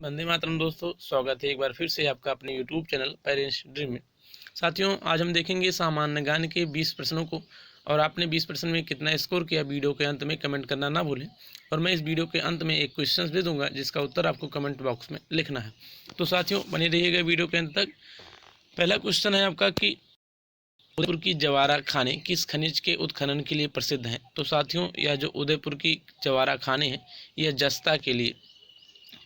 वंदे मातरम दोस्तों, स्वागत है एक बार फिर से आपका अपने YouTube चैनल पेरेंट्स ड्रीम में। साथियों, आज हम देखेंगे सामान्य ज्ञान के 20 प्रश्नों को और आपने 20 प्रश्न में कितना स्कोर किया वीडियो के अंत में कमेंट करना ना भूलें। और मैं इस वीडियो के अंत में एक क्वेश्चन दे दूंगा जिसका उत्तर आपको कमेंट बॉक्स में लिखना है। तो साथियों, बने रहिएगा वीडियो के अंत तक। पहला क्वेश्चन है आपका कि उदयपुर की जवारा खाने किस खनिज के उत्खनन के लिए प्रसिद्ध हैं। तो साथियों, यह जो उदयपुर की जवारा खाने हैं यह जस्ता के लिए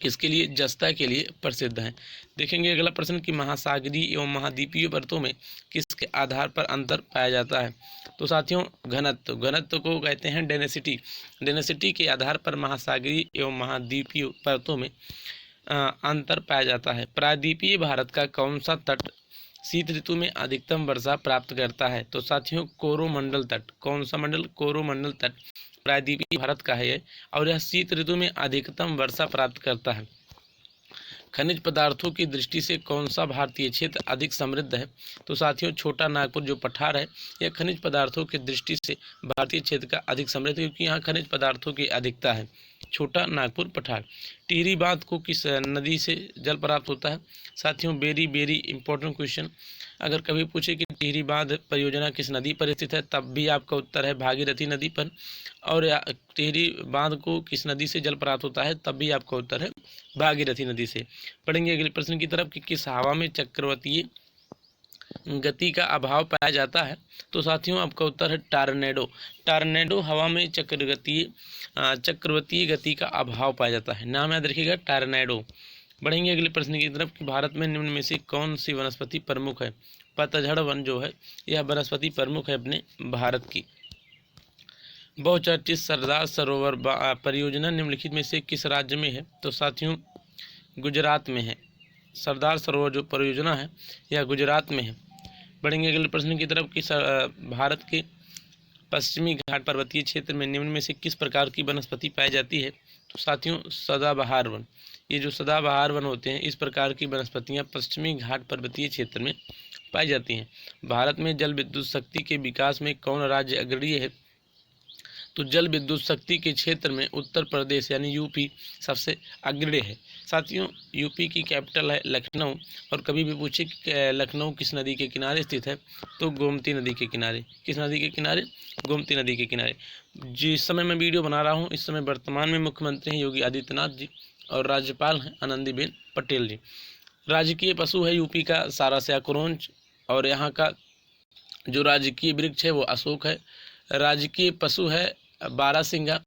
किसके लिए जस्ता के लिए प्रसिद्ध हैं। देखेंगे अगला प्रश्न कि महासागरीय एवं महाद्वीपीय परतों में किसके आधार पर अंतर पाया जाता है। तो साथियों, घनत्व को कहते हैं डेंसिटी के आधार पर महासागरीय एवं महाद्वीपीय परतों में अंतर पाया जाता है। प्रायद्वीपीय भारत का कौन सा तट शीत ऋतु में अधिकतम वर्षा प्राप्त करता है। तो साथियों, कोरोमंडल तट। कौन सा मंडल? कोरोमंडल तट प्रायद्वीपीय भारत का है और यह शीत ऋतु में अधिकतम वर्षा प्राप्त करता है। खनिज पदार्थों की दृष्टि से कौन सा भारतीय क्षेत्र अधिक समृद्ध है। तो साथियों, छोटा नागपुर जो पठार है यह खनिज पदार्थों की दृष्टि से भारतीय क्षेत्र का अधिक समृद्ध है, क्योंकि यहाँ खनिज पदार्थों की अधिकता है। छोटा नागपुर पठार। टिहरी बांध को किस नदी से जल प्राप्त होता है। साथियों, वेरी इंपॉर्टेंट क्वेश्चन। अगर कभी पूछे कि टिहरी बांध परियोजना किस नदी पर स्थित है, तब भी आपका उत्तर है भागीरथी नदी पर। और टिहरी बांध को किस नदी से जल प्राप्त होता है, तब भी आपका उत्तर है भागीरथी नदी से। पढ़ेंगे अगले प्रश्न की तरफ कि किस हवा में चक्रवातीय गति का अभाव पाया जाता है। तो साथियों, आपका उत्तर है टार्नेडो हवा में चक्रवातीय गति का अभाव पाया जाता है। नाम याद रखिएगा, टार्नेडो। बढ़ेंगे अगले प्रश्न की तरफ कि भारत में निम्न में से कौन सी वनस्पति प्रमुख है। पतझड़ वन जो है यह वनस्पति प्रमुख है अपने भारत की। बहुचर्चित सरदार सरोवर परियोजना निम्नलिखित में से किस राज्य में है। तो साथियों, गुजरात में है। सरदार सरोवर जो परियोजना है यह गुजरात में है। बढ़ेंगे अगले प्रश्न की तरफ कि भारत के पश्चिमी घाट पर्वतीय क्षेत्र में निम्न में से किस प्रकार की वनस्पति पाई जाती है। तो साथियों, सदाबहार वन। ये जो सदाबहार वन होते हैं इस प्रकार की वनस्पतियां पश्चिमी घाट पर्वतीय क्षेत्र में पाई जाती हैं। भारत में जल विद्युत शक्ति के विकास में कौन राज्य अग्रणी है। तो जल विद्युत शक्ति के क्षेत्र में उत्तर प्रदेश यानी यूपी सबसे अग्रणी है। साथियों, यूपी की कैपिटल है लखनऊ। और कभी भी पूछे कि लखनऊ किस नदी के किनारे स्थित है, तो गोमती नदी के किनारे। किस नदी के किनारे? गोमती नदी के किनारे। जिस समय मैं वीडियो बना रहा हूँ इस समय वर्तमान में मुख्यमंत्री हैं योगी आदित्यनाथ जी और राज्यपाल हैं आनंदीबेन पटेल जी। राजकीय पशु है यूपी का सारस्या कुरोंज। और यहाँ का जो राजकीय वृक्ष है वो अशोक है। राजकीय पशु है बारहसिंगा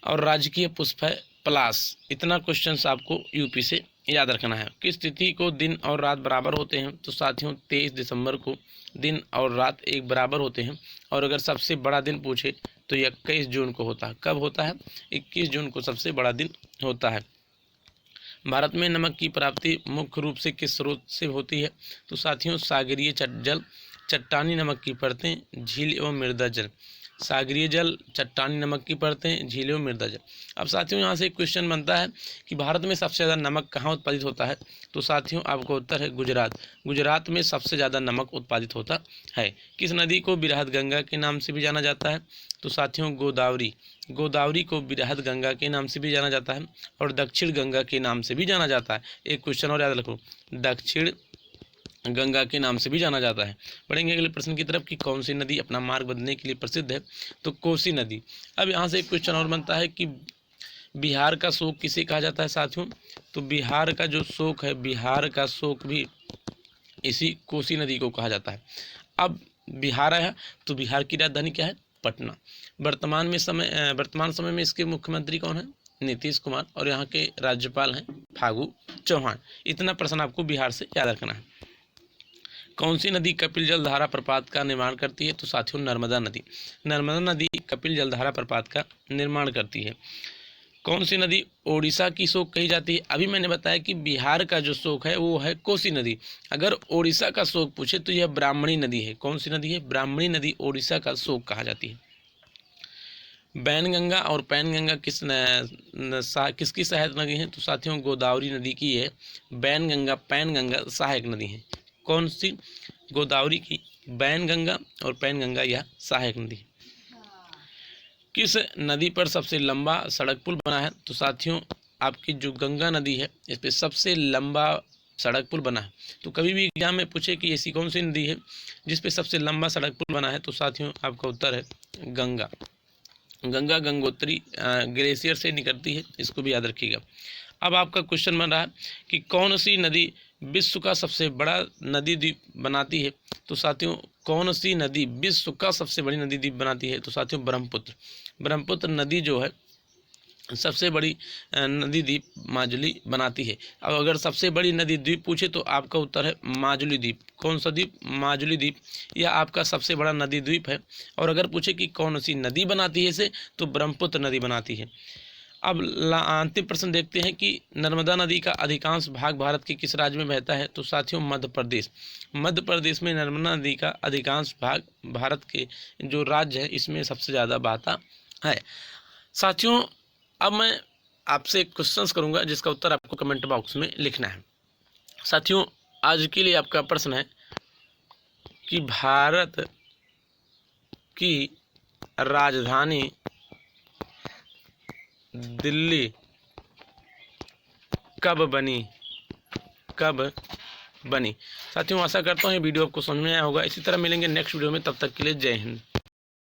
और राजकीय पुष्प है पलाश। इतना क्वेश्चंस आपको यूपी से याद रखना है। किस तिथि को दिन और रात बराबर होते हैं। तो साथियों, 23 दिसंबर को दिन और रात एक बराबर होते हैं। और अगर सबसे बड़ा दिन पूछे तो 21 जून को होता है। कब होता है? 21 जून को सबसे बड़ा दिन होता है। भारत में नमक की प्राप्ति मुख्य रूप से किस स्रोत से होती है। तो साथियों, सागरीय जल, चट्टानी नमक की परतें, झील एवं मृदा जल। सागरीय जल, चट्टानी नमक की परतें, झील एवं मृदा जल। अब साथियों, यहाँ से एक क्वेश्चन बनता है कि भारत में सबसे ज़्यादा नमक कहाँ उत्पादित होता है। तो साथियों, आपका उत्तर है गुजरात। गुजरात में सबसे ज़्यादा नमक उत्पादित होता है। किस नदी को बिरहद गंगा के नाम से भी जाना जाता है। तो साथियों, गोदावरी को बिरहद गंगा के नाम से भी जाना जाता है और दक्षिण गंगा के नाम से भी जाना जाता है। एक क्वेश्चन और याद रखो, दक्षिण गंगा के नाम से भी जाना जाता है। बढ़ेंगे अगले प्रश्न की तरफ कि कौन सी नदी अपना मार्ग बदलने के लिए प्रसिद्ध है। तो कोसी नदी। अब यहाँ से एक क्वेश्चन और बनता है कि बिहार का शोक किसे कहा जाता है। साथियों, तो बिहार का जो शोक है, बिहार का शोक भी इसी कोसी नदी को कहा जाता है। अब बिहार है तो बिहार की राजधानी क्या है? पटना। वर्तमान समय में इसके मुख्यमंत्री कौन है? नीतीश कुमार। और यहाँ के राज्यपाल हैं फागू चौहान। इतना प्रश्न आपको बिहार से याद रखना है। कौन सी नदी कपिल जलधारा प्रपात का निर्माण करती है। तो साथियों, नर्मदा नदी कपिल जलधारा प्रपात का निर्माण करती है। कौन सी नदी ओडिशा की शोक कही जाती है। अभी मैंने बताया कि बिहार का जो शोक है वो है कोसी नदी। अगर ओडिशा का शोक पूछे तो यह ब्राह्मणी नदी है। कौन सी नदी है? ब्राह्मणी नदी ओडिशा का शोक कहा जाती है। बैनगंगा और पैनगंगा किसकी सहायक नदी है। तो साथियों, गोदावरी नदी की है बैनगंगा, पैनगंगा सहायक नदी है। कौन सी? गोदावरी की बैनगंगा और पैनगंगा यह सहायक नदी। किस नदी पर सबसे लंबा सड़क पुल बना है। तो साथियों, आपकी जो गंगा नदी है इस पर सबसे लंबा सड़क पुल बना है। तो कभी भी एग्जाम में पूछे कि ऐसी कौन सी नदी है जिस पे सबसे लंबा सड़क पुल बना है, तो साथियों आपका उत्तर है गंगा। गंगा गंगोत्री ग्लेशियर से निकलती है, इसको भी याद रखिएगा। अब आपका क्वेश्चन बन रहा है कि कौन सी नदी विश्व का सबसे बड़ा नदी द्वीप बनाती है। तो साथियों कौन सी नदी विश्व का सबसे बड़ी नदी द्वीप बनाती है, तो साथियों ब्रह्मपुत्र। ब्रह्मपुत्र नदी जो है सबसे बड़ी नदी द्वीप माजुली बनाती है। अब अगर सबसे बड़ी नदी द्वीप पूछे तो आपका उत्तर है माजुली द्वीप। कौन सा द्वीप? माजुली द्वीप। यह आपका सबसे बड़ा नदी द्वीप है। और अगर पूछे कि कौन सी नदी बनाती है इसे, तो ब्रह्मपुत्र नदी बनाती है। अब अंतिम प्रश्न देखते हैं कि नर्मदा नदी का अधिकांश भाग भारत के किस राज्य में बहता है। तो साथियों मध्य प्रदेश। मध्य प्रदेश में नर्मदा नदी का अधिकांश भाग भारत के जो राज्य है इसमें सबसे ज़्यादा बहता है। साथियों अब मैं आपसे क्वेश्चंस करूंगा जिसका उत्तर आपको कमेंट बॉक्स में लिखना है। साथियों आज के लिए आपका प्रश्न है कि भारत की राजधानी दिल्ली कब बनी? कब बनी? साथियों आशा करता हूँ ये वीडियो आपको समझ में आया होगा। इसी तरह मिलेंगे नेक्स्ट वीडियो में, तब तक के लिए जय हिंद।